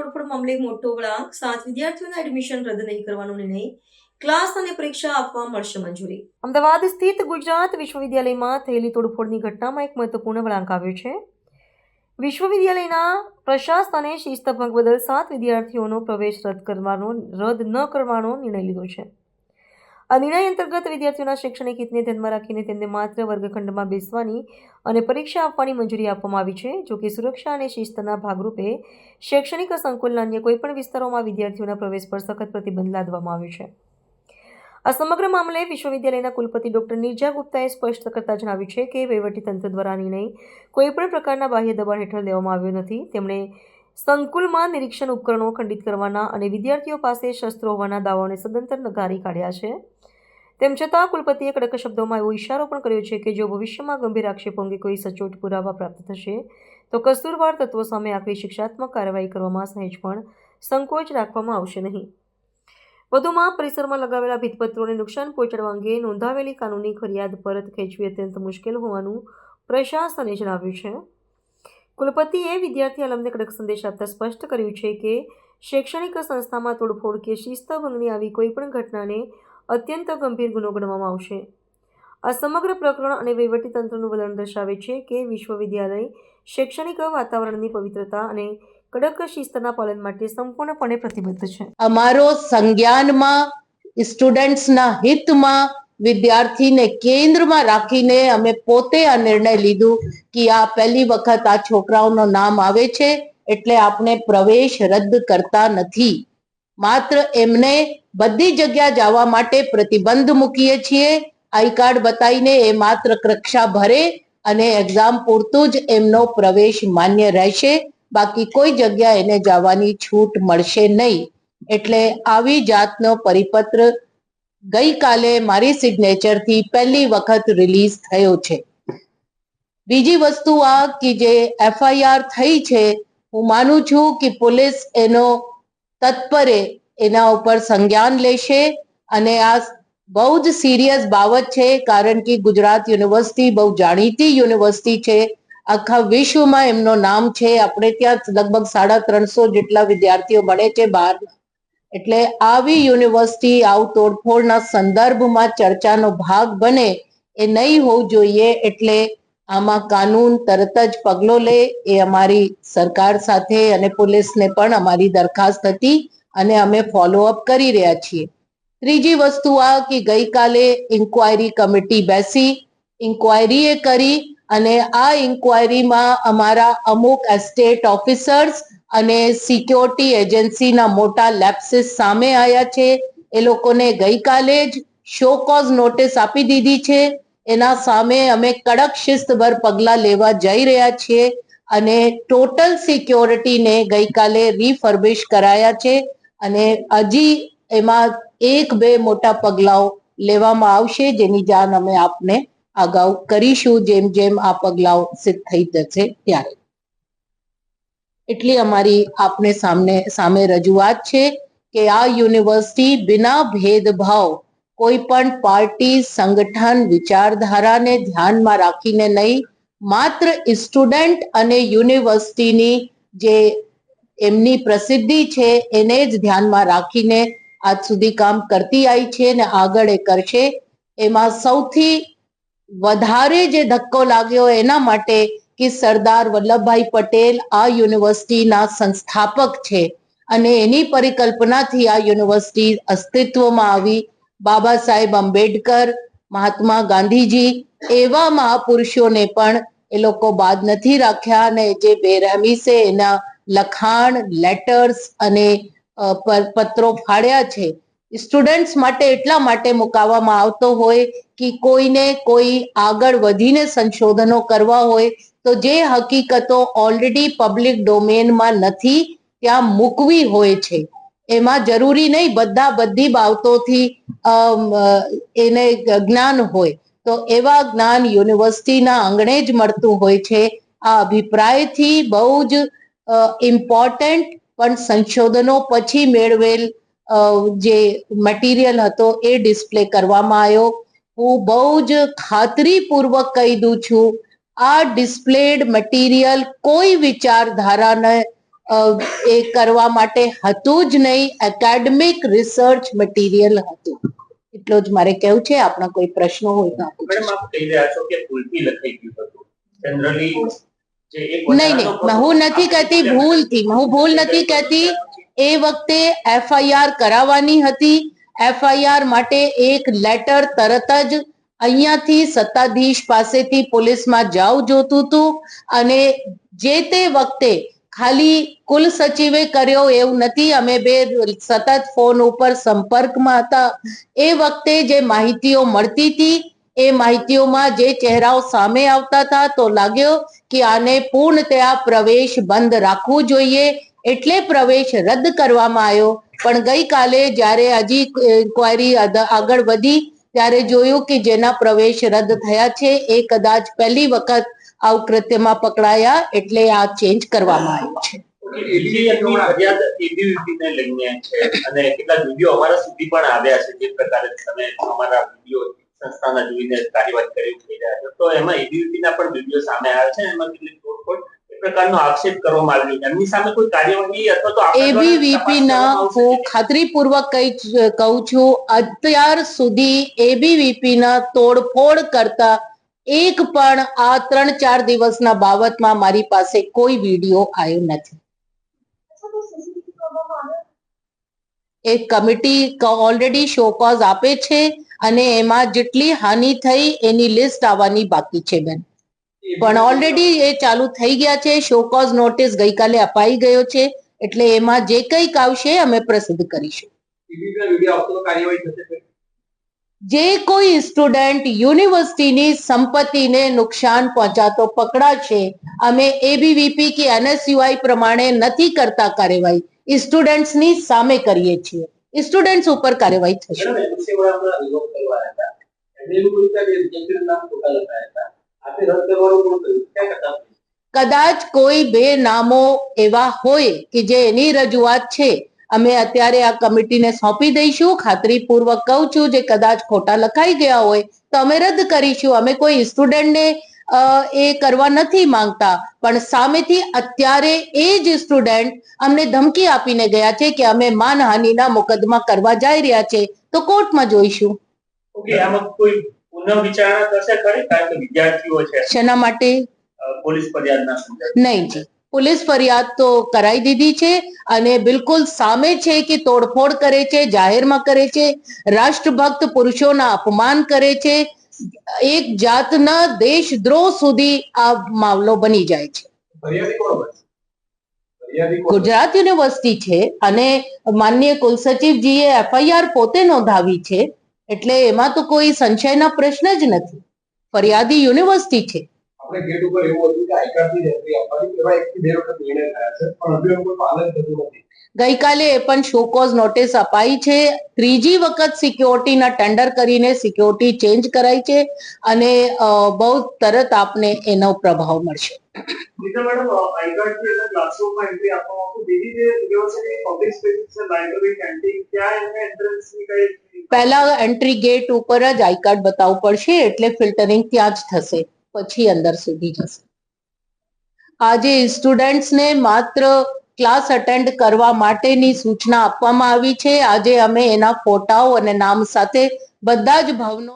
તોડફોડ મામલે મોટો વળાંક 7 વિદ્યાર્થીઓના એડમિશન રદ નહીં કરવાનો નિર્ણય ક્લાસ અને પરીક્ષા આપવા મળશે મંજૂરી અમદાવાદ સ્થિત ગુજરાત વિશ્વવિદ્યાલયમાં થયેલી તોડફોડની ઘટનામાં એક મહત્વપૂર્ણ વળાંક આવ્યો છે વિશ્વવિદ્યાલયના પ્રશાસને શિસ્તભંગ બદલ 7 વિદ્યાર્થીઓનો પ્રવેશ રદ ન કરવાનો નિર્ણય લીધો છે આ નિર્ણય અંતર્ગત વિદ્યાર્થીઓના શૈક્ષણિક હિતને ધ્યાનમાં રાખીને તેમને માત્ર વર્ગખંડમાં બેસવાની અને પરીક્ષા આપવાની મંજૂરી આપવામાં આવી છે જો કે સુરક્ષા અને શિસ્તના ભાગરૂપે શૈક્ષણિક સંકુલના અન્ય કોઈપણ વિસ્તારોમાં વિદ્યાર્થીઓના પ્રવેશ પર સખત પ્રતિબંધ લાદવામાં આવ્યો છે આ સમગ્ર મામલે વિશ્વવિદ્યાલયના કુલપતિ ડોક્ટર નીરજા ગુપ્તાએ સ્પષ્ટ કરતા જણાવ્યું છે કે વહીવટીતંત્ર દ્વારા નિર્ણય કોઈપણ પ્રકારના બાહ્ય દબાણ હેઠળ લેવામાં આવ્યો નથી તેમણે સંકુલમાં નિરીક્ષણ ઉપકરણો ખંડિત કરવાના અને વિદ્યાર્થીઓ પાસે શસ્ત્રો હોવાના દાવાઓને સદંતર નકારી કાઢ્યા છે તેમ છતાં કુલપતિએ કડક શબ્દોમાં એવો ઇશારો પણ કર્યો છે કે જો ભવિષ્યમાં ગંભીર આક્ષેપો અંગે કોઈ સચોટ પુરાવા પ્રાપ્ત થશે તો કસૂરવાર તત્વો સામે આકરી શિક્ષાત્મક કાર્યવાહી કરવામાં સહેજ પણ સંકોચ રાખવામાં આવશે નહીં વધુમાં પરિસરમાં લગાવેલા ભીંતપત્રોને નુકસાન પહોંચાડવા અંગે નોંધાવેલી કાનૂની ફરિયાદ પરત ખેંચવી અત્યંત મુશ્કેલ હોવાનું પ્રશાસને જણાવ્યું છે કુલપતિએ વિદ્યાર્થી આલમને કડક સંદેશ આપતા સ્પષ્ટ કર્યું છે કે શૈક્ષણિક સંસ્થામાં તોડફોડ કે શિસ્તભંગની આવી કોઈપણ ઘટનાને અત્યંત ગંભીર ગુનો ગણવામાં આવશે આ સમગ્ર પ્રકરણ અને વહીવટીતંત્રનું વલણ દર્શાવે છે કે વિશ્વવિદ્યાલય શૈક્ષણિક વાતાવરણની પવિત્રતા અને કડક શિસ્તના પાલન માટે સંપૂર્ણપણે પ્રતિબદ્ધ છે અમારો સંજ્ઞાનમાં સ્ટુડન્ટ્સના હિતમાં વિદ્યાર્થીને કેન્દ્રમાં રાખીને અમે પોતે આ નિર્ણય લીધું કે આ પહેલી વખત આ છોકરાઓનું નામ આવે છે એટલે આપણે પ્રવેશ રદ કરતા નથી માત્ર એમને બધી જગ્યા જવા માટે પ્રતિબંધ મૂકીએ છીએ આઈ કાર્ડ બતાવીને એ માત્ર કક્ષા ભરે અને એક્ઝામ પૂરતું જ એમનો પ્રવેશ માન્ય રહેશે બાકી કોઈ જગ્યા એને જવાની છૂટ મળશે નહીં એટલે આવી જાતનો પરિપત્ર ગઈકાલે મારી સિગ્નેચરથી પહેલી વખત રિલીઝ થયો છે બીજી વસ્તુ આ કે જે એફઆઈઆર થઈ છે હું માનું છું કે પોલીસ એનો તત્પરે એના ઉપર સંજ્ઞાન લેશે અને આ બહુ જ સિરિયસ બાબત છે કારણ કે ગુજરાત યુનિવર્સિટી બહુ જાણીતી યુનિવર્સિટી છે આખા વિશ્વમાં એમનું નામ છે આપણે ત્યાં લગભગ 350 જેટલા વિદ્યાર્થીઓ ભણે છે બહાર એટલે આવી યુનિવર્સિટી આવું તોડફોડના સંદર્ભમાં ચર્ચાનો ભાગ બને એ નહીં હોવું જોઈએ એટલે આમાં કાનૂન તરત જ પગલો લે એ અમારી સરકાર સાથે અને પોલીસને પણ અમારી દરખાસ્ત હતી અને અમે ફોલોઅપ કરી રહ્યા છીએ ત્રીજી વસ્તુ આ કે ગઈકાલે ઇન્ક્વાયરી કમિટી બેસી ઇન્ક્વાયરીએ કરી અને આ ઇન્ક્વાયરીમાં અમારા અમુક એસ્ટેટ ઓફિસર્સ અને સિક્યોરિટી એજન્સીના મોટા લેપ્સીસ સામે આવ્યા છે એ લોકોને ગઈકાલે જ શો કોઝ નોટિસ આપી દીધી છે એના સામે અમે કડક શિસ્તભર પગલાં લેવા જઈ રહ્યા છીએ અને ટોટલ સિક્યોરિટીને ગઈકાલે રિફર્બિશ કરાયા છે અને હજી એમાં 1-2 મોટા પગલાઓ લેવામાં આવશે જેની જાણ અમે આપને અગાઉ કરીશું જેમ જેમ આ પગલાઓ સિદ્ધ થઈ જશે ત્યારે એટલી અમારી આપને સામે રજૂઆત છે કે આ યુનિવર્સિટી બિના ભેદભાવ કોઈ પણ પાર્ટી સંગઠન વિચારધારાને ધ્યાનમાં રાખીને નહીં માત્ર સ્ટુડન્ટ અને યુનિવર્સિટીની જે એમની પ્રસિદ્ધિ છે એને જ ધ્યાનમાં રાખીને આજ સુધી કામ કરતી આવી છે અને આગળ એ કરશે એમાં સૌથી વધારે જે ધક્કો લાગ્યો એના માટે કે સરદાર વલ્લભભાઈ પટેલ આ યુનિવર્સિટીના સંસ્થાપક છે અને એની પરિકલ્પનાથી આ યુનિવર્સિટી અસ્તિત્વમાં આવી બાબા સાહેબ આંબેડકર મહાત્મા ગાંધીજી એવા મહાપુરુષોને પણ એ લોકો બાદ નથી રાખ્યા અને જે બેરહેમી છે એના લખાણ લેટર્સ અને પત્રો ફાડ્યા છે સ્ટુડન્ટ્સ માટે એટલા માટે મુકાવવામાં આવતો હોય કે કોઈને કોઈ આગળ વધીને સંશોધનો કરવા હોય તો જે હકીકતો ઓલરેડી પબ્લિક ડોમેનમાં નથી ત્યાં મૂકવી હોય છે એમાં જરૂરી નહીં બધી બાબતોથી એને જ્ઞાન હોય તો એવા જ્ઞાન યુનિવર્સિટીના આંગણે જ મળતું હોય છે આ અભિપ્રાયથી બહુ જ ઇમ્પોર્ટન્ટ પણ સંશોધનો પછી મેળવેલ જે મટીરિયલ હતો એ ડિસ્પ્લે કરવામાં આવ્યો હું બહુ જ ખાતરીપૂર્વક કહી દઉં છું આ ડિસ્પ્લેડ મટીરિયલ કોઈ વિચારધારાને એ કરવા માટે હતું જ નહીં, એકેડમિક રિસર્ચ મટીરિયલ હતું. એટલો જ મારે કહેવું છે. આપણા કોઈ પ્રશ્નો હોય તો આપો. મેડમ, આપ કહી રહ્યા છો કે ભૂલથી લખાઈ ગયું હતું. જનરલી જે એક નહીં, હું નથી કહેતી ભૂલથી, હું ભૂલ નથી કહેતી. એ વખતે એફઆઈઆર કરાવવાની હતી. એફઆઈઆર માટે એક લેટર તરત જ અહીંયાથી સત્તાધીશ પાસેથી પોલીસમાં જાવ જોતું હતું. અને જે તે વખતે ખાલી કુલ સચિવે કર્યો એવું નથી, અમે બે સતત ફોન ઉપર સંપર્કમાં હતા. એ વખતે જે માહિતીઓ મળતી હતી એ માહિતીઓમાં જે ચહેરાઓ સામે આવતા હતા તો લાગ્યો કે આને પૂર્ણતયા પ્રવેશ બંધ રાખવું જોઈએ, એટલે પ્રવેશ રદ કરવામાં આવ્યો. પણ ગઈકાલે જ્યારે હજી ઇન્કવાયરી આગળ વધી ત્યારે જોયું કે જેના પ્રવેશ રદ થયા છે એ કદાચ પહેલી વખત આવું કૃત્યમાં પકડાયા, એટલે આ ચેન્જ કરવામાં આવ્યું છે. ફરિયાદ એબીવીપીને લઈને છે અને કેટલાક વિડીયો અમારા સુધી પણ આવ્યા છે. જે પ્રકારે તમે અમારા વિડીયો સંસ્થાના જોઈને કાર્યવાહી કરી થઈ રહ્યા છો, તો એમાં એબીવીપીના પણ વિડીયો સામે આવ્યા છે. એમાં કેટલીક તોડફોડ એ પ્રકારનો આક્ષેપ કરવામાં આવ્યો છે. એમની સામે કોઈ કાર્યવાહી અથવા તો એબીવીપીના હું ખાતરીપૂર્વક કહું છું, અત્યાર સુધી એબીવીપીના તોડફોડ કરતા એક પણ આ 3-4 દિવસના બાબતમાં મારી પાસે કોઈ વિડીયો આવ્યો નથી. એ કમિટી ઓલરેડી શોકોઝ આપે છે અને એમાં જેટલી હાનિ થઈ એની લિસ્ટ આવવાની બાકી છે બેન. પણ ઓલરેડી એ ચાલુ થઈ ગયા છે. શોકોઝ નોટિસ ગઈકાલે અપાઈ ગયો છે, એટલે એમાં જે કંઈક આવશે અમે પ્રસિદ્ધ કરીશું. જે કોઈ સ્ટુડન્ટ યુનિવર્સિટીની સંપત્તિને નુકસાન પહોંચાતો પકડાશે, અમે એબીવીપી કે એનએસયુઆઈ પ્રમાણે નથી કરતા કાર્યવાહી, સ્ટુડન્ટ્સની સામે કરીએ છીએ. સ્ટુડન્ટ્સ ઉપર કાર્યવાહી થશે. કદાચ કોઈ બે નામો એવા હોય કે જે એની રજૂઆત છે, અમે અત્યારે આ કમિટીને સોંપી દઈશું. ખાતરીપૂર્વક કહું છું, જે કદાચ ખોટા લખાઈ ગયા હોય તો અમે રદ કરીશું. અમે કોઈ સ્ટુડન્ટને એ કરવા નથી માંગતા, પણ સામેથી અત્યારે એ જ સ્ટુડન્ટ અમને ધમકી આપીને ગયા છે કે અમે માનહાનિના મુકદ્દમા કરવા જઈ રહ્યા છે, તો કોર્ટમાં જોઈશું. ઓકે, આમાં કોઈ પુનઃ વિચારણા થશે ખરી? કારણ કે વિદ્યાર્થીઓ છે. શેના માટે? પોલીસ ફરિયાદના નહીં જી, પોલીસ ફરિયાદ તો કરાઈ દીધી છે અને બિલકુલ સામે છે કે તોડફોડ કરે છે, જાહેરમાં કરે છે, રાષ્ટ્રભક્ત પુરુષોના અપમાન કરે છે, એક જાતના દેશદ્રોહ સુધી આ મામલો બની જાય છે. ગુજરાત યુનિવર્સિટી છે અને માનનીય કુલસચિવજીએ એફઆઈઆર પોતે નોંધાવી છે, એટલે એમાં તો કોઈ સંશયના પ્રશ્ન જ નથી. ફરિયાદી યુનિવર્સિટી છે. આપણે ગેટ ઉપર એવું હતું કે આઈકાર્ડની એન્ટ્રી આપવાની, એવા 1 થી 2 વખત નિર્ણય થયા છે, પણ હજુ એનું કોઈ પાલન થતું નથી. ગઈકાલે એ પણ શોકોઝ નોટિસ અપાઈ છે. ત્રીજી વખત સિક્યોરિટીના ટેન્ડર કરીને સિક્યોરિટી ચેન્જ કરાઈ છે અને બહુ તરત આપને એનો પ્રભાવ મળશે. મેડમ, આઈકાર્ડથી એટલે ક્લાસરૂમમાં એન્ટ્રી આપવામાં આવતું, બીજી જે યુનિવર્સિટી પબ્લિક સ્પેસીસ છે, લાઇબ્રેરી, કેન્ટીન, ત્યાં એને એન્ટ્રન્સની કઈ પહેલા એન્ટ્રી ગેટ ઉપર જ આઈ કાર્ડ બતાવવું પડશે, એટલે ફિલ્ટરિંગ ત્યાં જ થશે, પછી અંદર સુધી જશે. આજે સ્ટુડન્ટ્સને માત્ર ક્લાસ અટેન્ડ કરવા માટેની સૂચના આપવામાં આવી છે. આજે અમે એના ફોટાઓ અને નામ સાથે બધા જ ભવનો